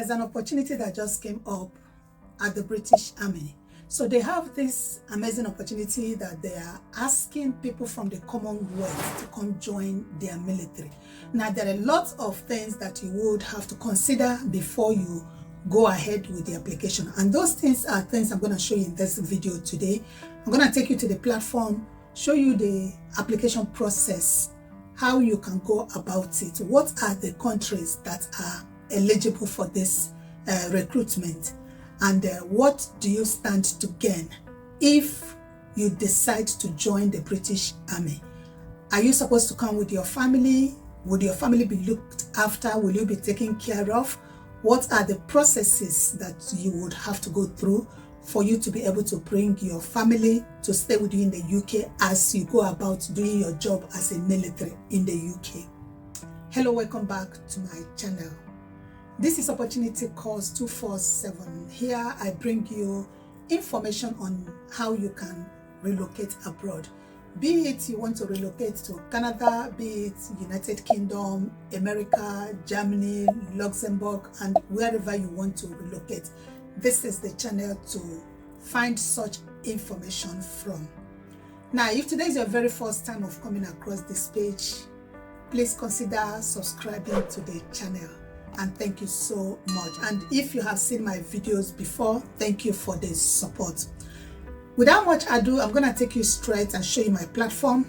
there's an opportunity that just came up at the British Army. So they have this amazing opportunity that they are asking people from the Commonwealth to come join their military. Now, there are lots of things that you would have to consider before you go ahead with the application. And those things are things I'm going to show you in this video today. I'm going to take you to the platform, show you the application process, how you can go about it, what are the countries that are eligible for this recruitment, and what do you stand to gain if you decide to join the British Army. Are you supposed to come with your family? Would your family be looked after? Will you be taken care of? What are the processes that you would have to go through for you to be able to bring your family to stay with you in the UK as you go about doing your job as a military in the UK? Hello, welcome back to my channel. This is Opportunity Course 247. Here I bring you information on how you can relocate abroad. Be it you want to relocate to Canada, be it United Kingdom, America, Germany, Luxembourg, and wherever you want to relocate. This is the channel to find such information from. Now, if today is your very first time of coming across this page, please consider subscribing to the channel. And thank you so much. And if you have seen my videos before, thank you for the support. Without much ado, I'm going to take you straight and show you my platform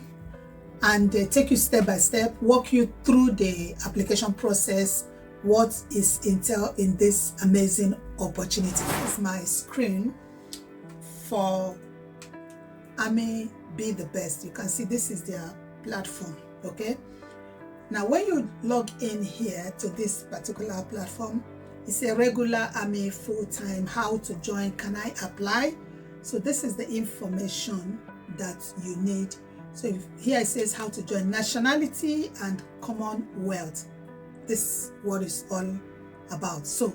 and take you step by step, walk you through the application process, what is entailed in this amazing opportunity. This is my screen for Army Be the Best. You can see this is their platform, okay? Now, when you log in here to this particular platform, it's a regular Army full-time, how to join, can I apply? So this is the information that you need. So here it says how to join, nationality and Commonwealth. This is what it's all about. So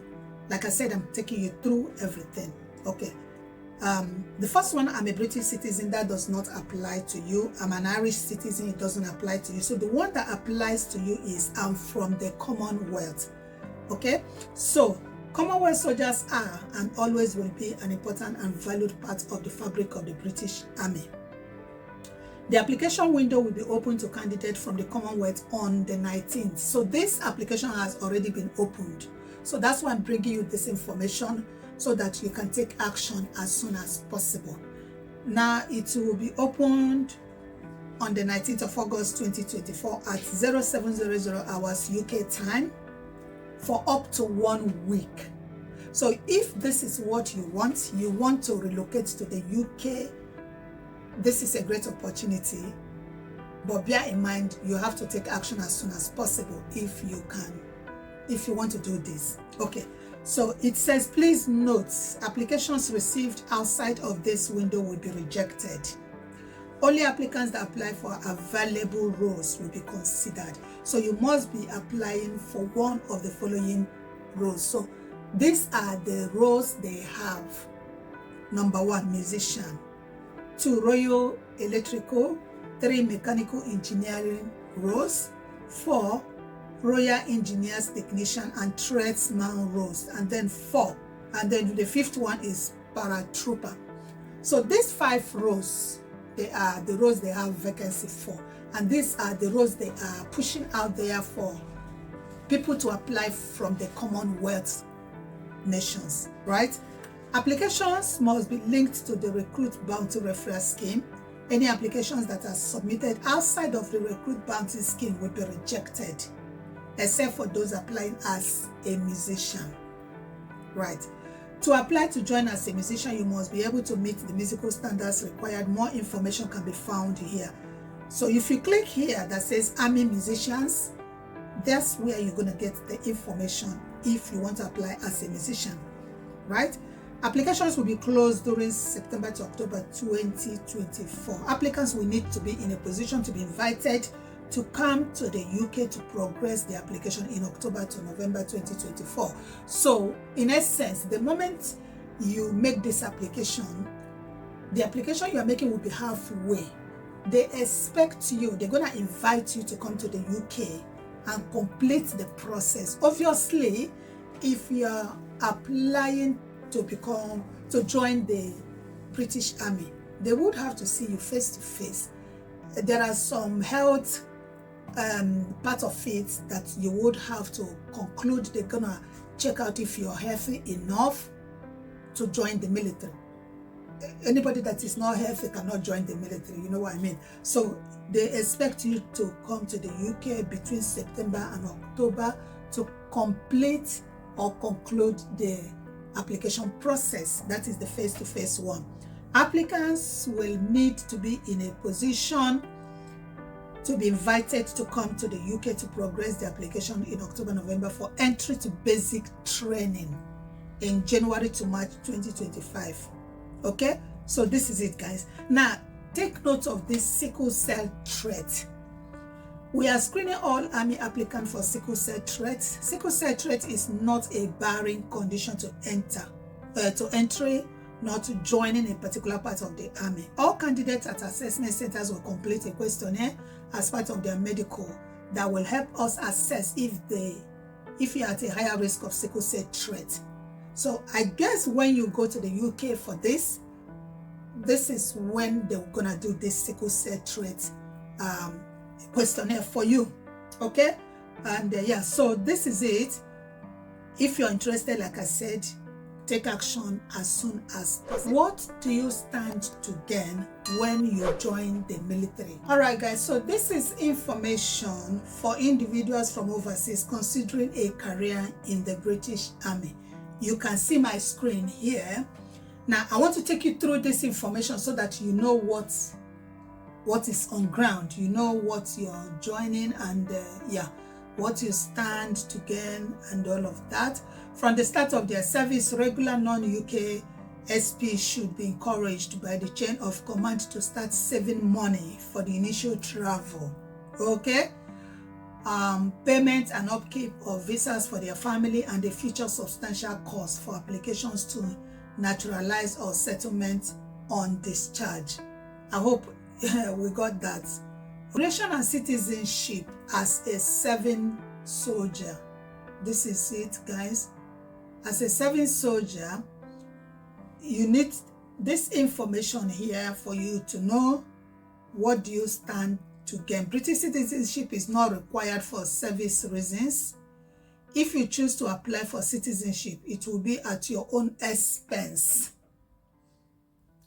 like I said, I'm taking you through everything. Okay. The first one, I'm a British citizen, that does not apply to you. I'm an Irish citizen, it doesn't apply to you. So the one that applies to you is I'm from the Commonwealth. Okay, so Commonwealth soldiers are and always will be an important and valued part of the fabric of the British Army. The application window will be open to candidates from the Commonwealth on the 19th. So this application has already been opened. So that's why I'm bringing you this information, so that you can take action as soon as possible. Now, it will be opened on the 19th of August 2024 at 0700 hours UK time for up to 1 week. So if this is what you want to relocate to the UK, this is a great opportunity. But bear in mind, you have to take action as soon as possible if you can, if you want to do this. Okay. So it says, please note, applications received outside of this window will be rejected. Only applicants that apply for available roles will be considered. So you must be applying for one of the following roles. So these are the roles they have. Number 1, musician. 2, Royal Electrical. 3, mechanical engineering roles. 4, Royal Engineers Technician and Tradesman roles, and then 4, and then the 5th one is Paratrooper. So these 5 roles, they are the roles they have vacancy for, and these are the roles they are pushing out there for people to apply from the Commonwealth nations, right? Applications must be linked to the Recruit Bounty Referral Scheme. Any applications that are submitted outside of the Recruit Bounty Scheme will be rejected, except for those applying as a musician, right? To apply to join as a musician, you must be able to meet the musical standards required. More information can be found here. So if you click here that says Army Musicians, that's where you're going to get the information if you want to apply as a musician, right? Applications will be closed during September to October 2024. Applicants will need to be in a position to be invited to come to the UK to progress the application in October to November 2024. So in essence, the moment you make this application, the application you are making will be halfway. They expect you, they're going to invite you to come to the UK and complete the process. Obviously, if you're applying to join the British Army, they would have to see you face to face. There are some health part of it that you would have to conclude. They're gonna check out if you're healthy enough to join the military. Anybody that is not healthy cannot join the military, you know what I mean? So they expect you to come to the UK between September and October to complete or conclude the application process. That is the face-to-face one. Applicants will need to be in a position to be invited to come to the UK to progress the application in October, November for entry to basic training in January to March 2025. Okay, so this is it, guys. Now, take note of this sickle cell trait. We are screening all Army applicants for sickle cell traits. Sickle cell trait is not a barring condition to entry, not to joining a particular part of the Army. All candidates at assessment centers will complete a questionnaire as part of their medical that will help us assess if you are at a higher risk of sickle cell trait. So I guess when you go to the UK for this is when they're gonna do this sickle cell trait questionnaire for you. Okay, and yeah, so this is it. If you're interested, like I said, take action as soon as possible. What do you stand to gain when you join the military? All right, guys, so this is information for individuals from overseas considering a career in the British Army. You can see my screen here. Now, I want to take you through this information so that you know what is on ground. You know what you're joining and yeah, what you stand to gain and all of that. From the start of their service, regular non-UK SP should be encouraged by the chain of command to start saving money for the initial travel. Okay? Payment and upkeep of visas for their family and the future substantial cost for applications to naturalize or settlement on discharge. I hope we got that. Immigration and citizenship as a serving soldier. This is it, guys. As a serving soldier, you need this information here for you to know what do you stand to gain. British citizenship is not required for service reasons. If you choose to apply for citizenship, it will be at your own expense,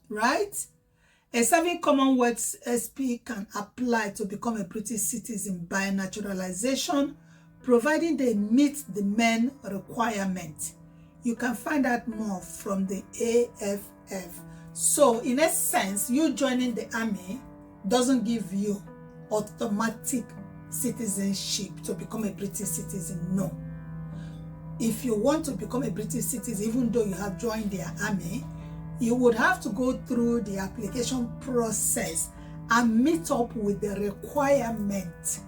right? A serving Commonwealth SP can apply to become a British citizen by naturalization, providing they meet the main requirement. You can find out more from the AFF. So in a sense, you joining the army doesn't give you automatic citizenship to become a British citizen. No. If you want to become a British citizen, even though you have joined their army, you would have to go through the application process and meet up with the requirement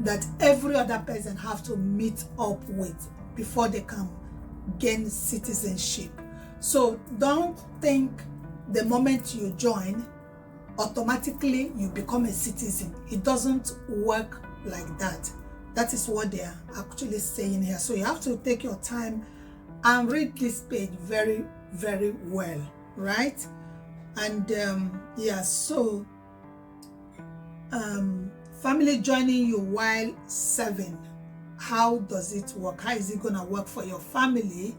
that every other person have to meet up with before they can gain citizenship. So don't think the moment you join, automatically you become a citizen. It doesn't work like that. That is what they are actually saying here. So you have to take your time and read this page very, very well, right? And yeah, so family joining you while serving, how does it work? How is it gonna work for your family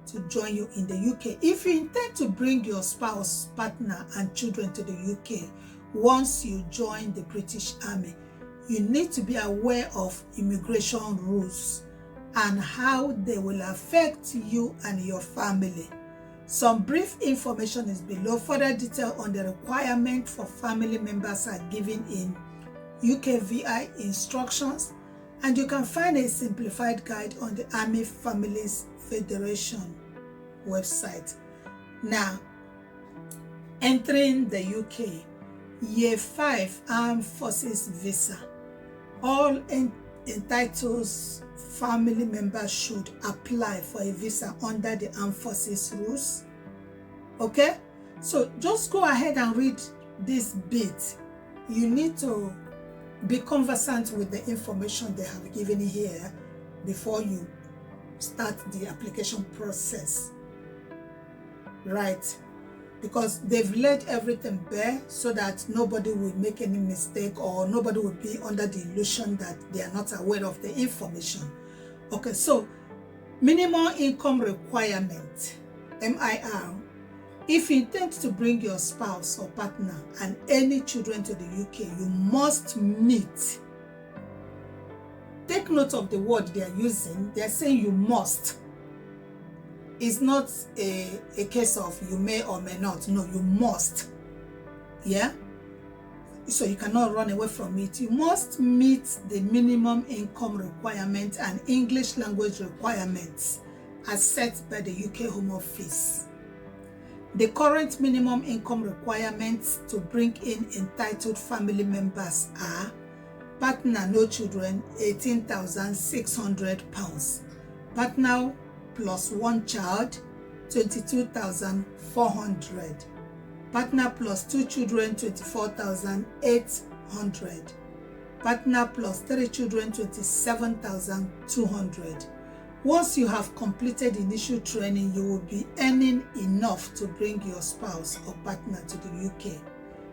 to join you in the UK? If you intend to bring your spouse, partner and children to the UK once you join the British Army, you need to be aware of immigration rules and how they will affect you and your family. Some brief information is below. Further detail on the requirement for family members are given in UKVI instructions, and you can find a simplified guide on the Army Families Federation website. Now, entering the UK, Year 5 Armed Forces Visa. All entitled family members should apply for a visa under the Armed Forces rules. Okay, so just go ahead and read this bit. You need to be conversant with the information they have given here before you start the application process, right? Because they've laid everything bare so that nobody will make any mistake or nobody will be under the illusion that they are not aware of the information. Okay, so minimum income requirement, MIR. If you intend to bring your spouse or partner and any children to the UK, you must meet. Take note of the word they are using. They are saying you must. It's not a case of you may or may not. No, you must. Yeah? So you cannot run away from it. You must meet the minimum income requirement and English language requirements as set by the UK Home Office. The current minimum income requirements to bring in entitled family members are: partner no children, £18,600. Partner plus one child, £22,400. Partner plus two children, £24,800. Partner plus three children, £27,200. Once you have completed initial training, you will be earning enough to bring your spouse or partner to the UK,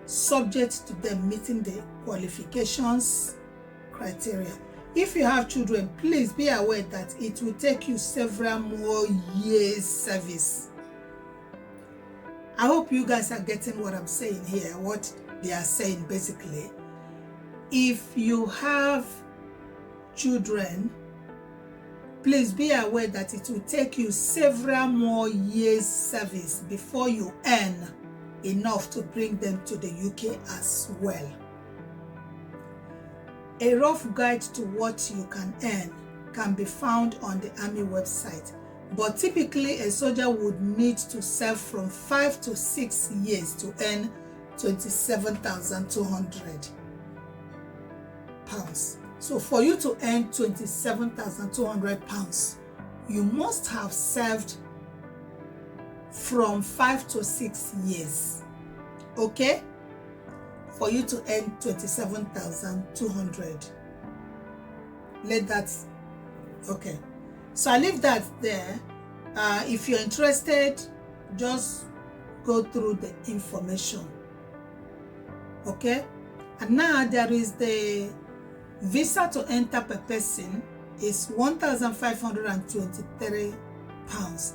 subject to them meeting the qualifications criteria. If you have children, please be aware that it will take you several more years service. I hope you guys are getting what I'm saying here, what they are saying basically. If you have children, please be aware that it will take you several more years service before you earn enough to bring them to the UK as well. A rough guide to what you can earn can be found on the Army website, but typically a soldier would need to serve from 5 to 6 years to earn £27,200. So for you to earn £27,200, you must have served from 5 to 6 years. Okay? For you to earn 27,200. Let that, okay. So I leave that there. If you're interested, just go through the information. Okay? And now there is the visa to enter per person is £1,523.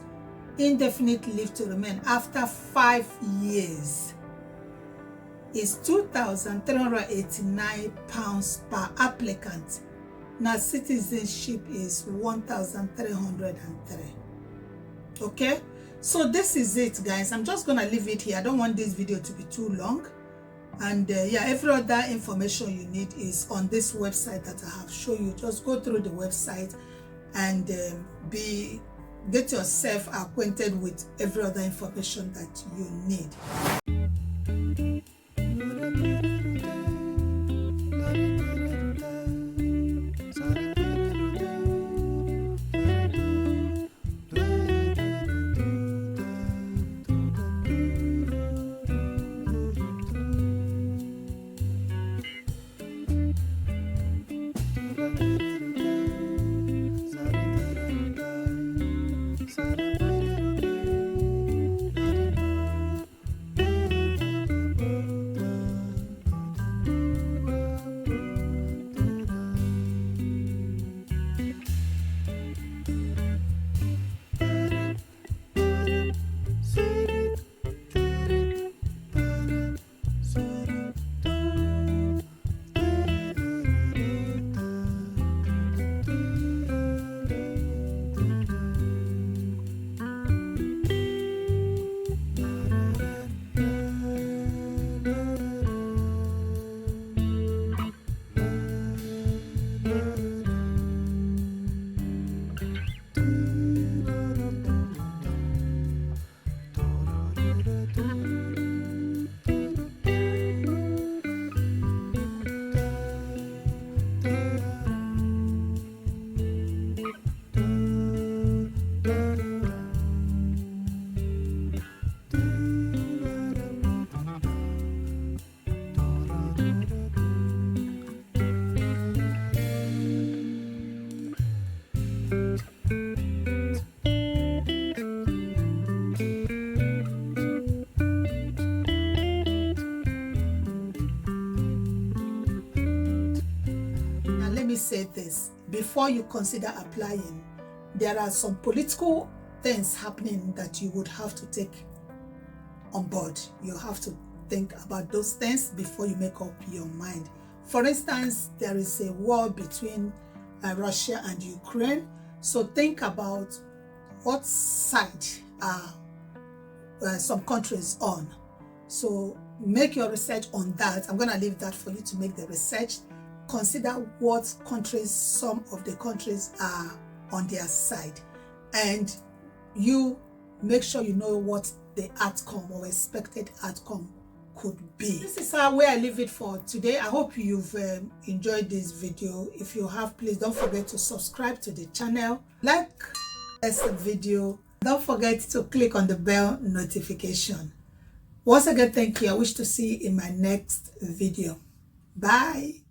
Indefinite leave to remain after 5 years is £2,389 per applicant. Now citizenship is 1,303. Okay, so this is it, guys. I'm just gonna leave it here. I don't want this video to be too long. And yeah, every other information you need is on this website that I have shown you. Just go through the website and get yourself acquainted with every other information that you need. always say this: before you consider applying, there are some political things happening that you would have to take on board. You have to think about those things before you make up your mind. For instance, there is a war between Russia and Ukraine. So think about what side are some countries on. So make your research on that. I'm going to leave that for you to make the research. Consider what countries, some of the countries are on their side, and you make sure you know what the outcome or expected outcome could be. This is where I leave it for today. I hope you've enjoyed this video. If you have, please don't forget to subscribe to the channel, like this video. Don't forget to click on the bell notification. Once again, thank you. I wish to see you in my next video. Bye.